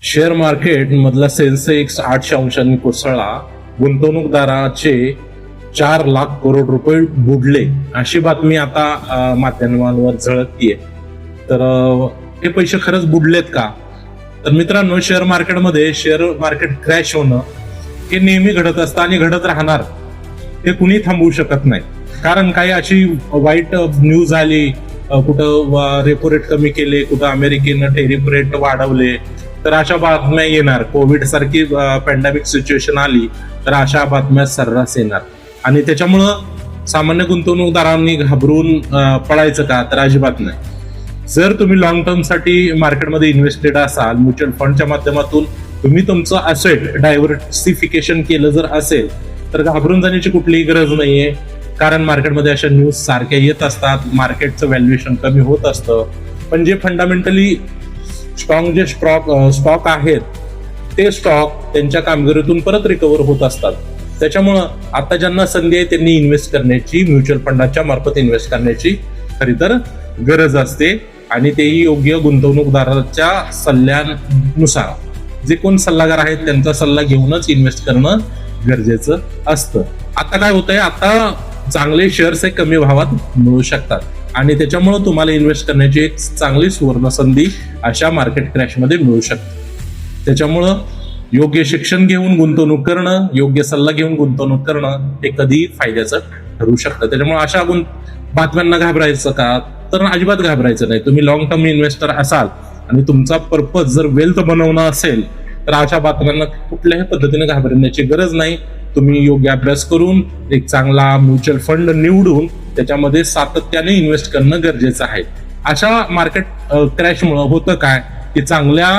Share market मधला Sensex 800 अंशांनी कोसळला, गुंतवणूकदाराचे 4 लाख करोड रुपये बुडले, अशी बातमी आता माध्यमांवर झळकतीये. तर हे पैसे खरंच बुडलेत का? तर मित्रांनो, शेअर मार्केट क्रॅश होणं हे नेहमी घडत असतं आणि घडत राहणार, हे कुणी थांबवू शकत नाही. कारण काही अशी वाईट न्यूज आली, कुठं रेपो रेट कमी केले, कुठं अमेरिकेनं टेरिफ रेट वाढवले, तर अशा बातम्या येणार. कोविड सारखी पॅन्डेमिक सिच्युएशन आली तर अशा बातम्या सर्रास येणार. आणि त्याच्यामुळं सामान्य गुंतवणूकदारांनी घाबरून पळायचं का? तर अजिबात नाही. जर तुम्ही लॉंग टर्म साठी मार्केटमध्ये इन्व्हेस्टेड असाल, म्युच्युअल फंडच्या माध्यमातून तुम्ही तुमचं असेट डायव्हर्सिफिकेशन केलं जर असेल, तर घाबरून जाण्याची कुठलीही गरज नाहीये. कारण मार्केटमध्ये अशा न्यूज सारख्या येत असतात, मार्केटचं व्हॅल्युएशन कमी होत असतं, पण जे फंडामेंटली स्टॉक आहेत ते स्टॉक त्यांच्या कामगिरीतून परत रिकव्हर होत असतात. त्याच्यामुळं आता ज्यांना संधी आहे त्यांनी इन्व्हेस्ट करण्याची, म्युच्युअल फंडाच्या मार्फत इन्व्हेस्ट करण्याची खरी तर गरज असते. आणि तेही योग्य गुंतवणूकदाराच्या सल्ल्यानुसार. जे कोण सल्लागार आहेत त्यांचा सल्ला घेऊनच इन्व्हेस्ट करणं गरजेचं असतं. आता काय होतंय, आता चांगले शेअर्स हे कमी भावात मिळू शकतात आणि त्याच्यामुळे तुम्हाला इन्व्हेस्ट करण्याची एक चांगली सुवर्ण संधी अशा मार्केट क्रॅशमध्ये मिळू शकते. त्याच्यामुळं योग्य शिक्षण घेऊन गुंतवणूक करणं, योग्य सल्ला घेऊन गुंतवणूक करणं हे कधी फायद्याचं ठरू शकतं. त्याच्यामुळे अशा बातम्यांना घाबरायचं का? तर अजिबात घाबरायचं नाही. तुम्ही लॉंग टर्म इन्व्हेस्टर असाल आणि तुमचा पर्पज जर वेल्थ बनवणं असेल, तर अशा बातम्यांना कुठल्याही पद्धतीने घाबरण्याची गरज नाही. तुम्ही योग्य अभ्यास करून एक चांगला म्युच्युअल फंड निवडून त्याच्यामध्ये सातत्याने इन्व्हेस्ट करणं गरजेचं आहे. अशा मार्केट क्रॅशमुळे होतं काय की चांगल्या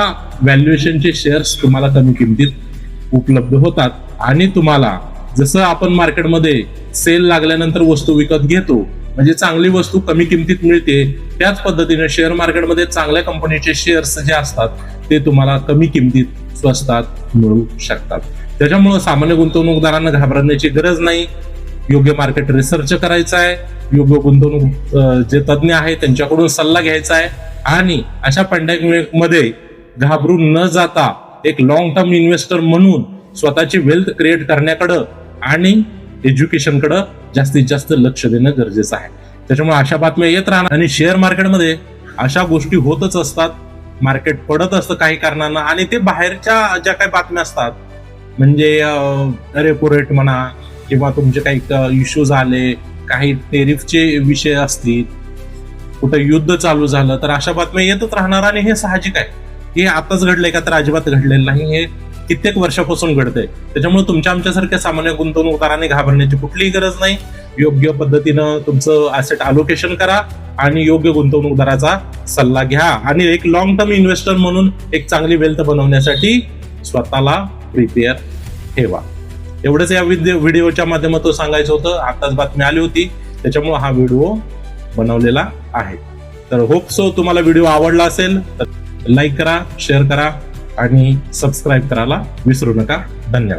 व्हॅल्युएशनचे शेअर्स तुम्हाला कमी किमतीत उपलब्ध होतात आणि तुम्हाला जसं आपण मार्केटमध्ये सेल लागल्यानंतर वस्तू विकत घेतो, म्हणजे चांगली वस्तू कमी किमतीत मिळते, त्याच पद्धतीने शेअर मार्केटमध्ये चांगल्या कंपनीचे शेअर्स जे असतात ते तुम्हाला कमी किमतीत स्वस्तात मिळू शकतात. त्याच्यामुळे सामान्य गुंतवणूकदारांना घाबरण्याची गरज नाही. योग्य मार्केट रिसर्च करायचा आहे, योग्य गुंतवणूक जे तज्ज्ञ आहेत त्यांच्याकडून सल्ला घ्यायचा आहे आणि अशा पॅन्डेमिक मध्ये घाबरून न जाता एक लॉंग टर्म इन्व्हेस्टर म्हणून स्वतःची वेल्थ क्रिएट करण्याकडं आणि एज्युकेशनकडं जास्तीत जास्त लक्ष देणं गरजेचं आहे. त्याच्यामुळे अशा बातम्या येत राहणार आणि शेअर मार्केटमध्ये अशा गोष्टी होतच असतात. मार्केट पडत असतं काही कारणानं आणि ते बाहेरच्या ज्या काही बातम्या असतात, म्हणजे रेपो रेट म्हणा किंवा तुमचे काही इश्यूज आले, काही टेरिफचे विषय असतील, कुठं युद्ध चालू झालं, तर अशा बातम्या येतच राहणार आणि हे साहजिक आहे. हे आताच घडलंय का? तर अजिबात घडलेलं नाही. हे कित्येक वर्षापासून घडतंय. त्याच्यामुळे तुमच्या आमच्यासारख्या सामान्य गुंतवणूकदारांनी घाबरण्याची कुठलीही गरज नाही. योग्य पद्धतीनं तुमचं ॲसेट अलोकेशन करा आणि योग्य गुंतवणूकदाराचा सल्ला घ्या आणि एक लॉंग टर्म इन्व्हेस्टर म्हणून एक चांगली वेल्थ बनवण्यासाठी स्वतःला प्रिपेअर ठेवा. एवढंच या व्हिडिओच्या माध्यमातून सांगायचं होतं. आताच बातमी आली होती, त्याच्यामुळे हा व्हिडिओ बनवलेला आहे. तर होप सो तुम्हाला व्हिडिओ आवडला असेल तर लाईक करा, शेअर करा आणि सबस्क्राईब करायला विसरू नका. धन्यवाद.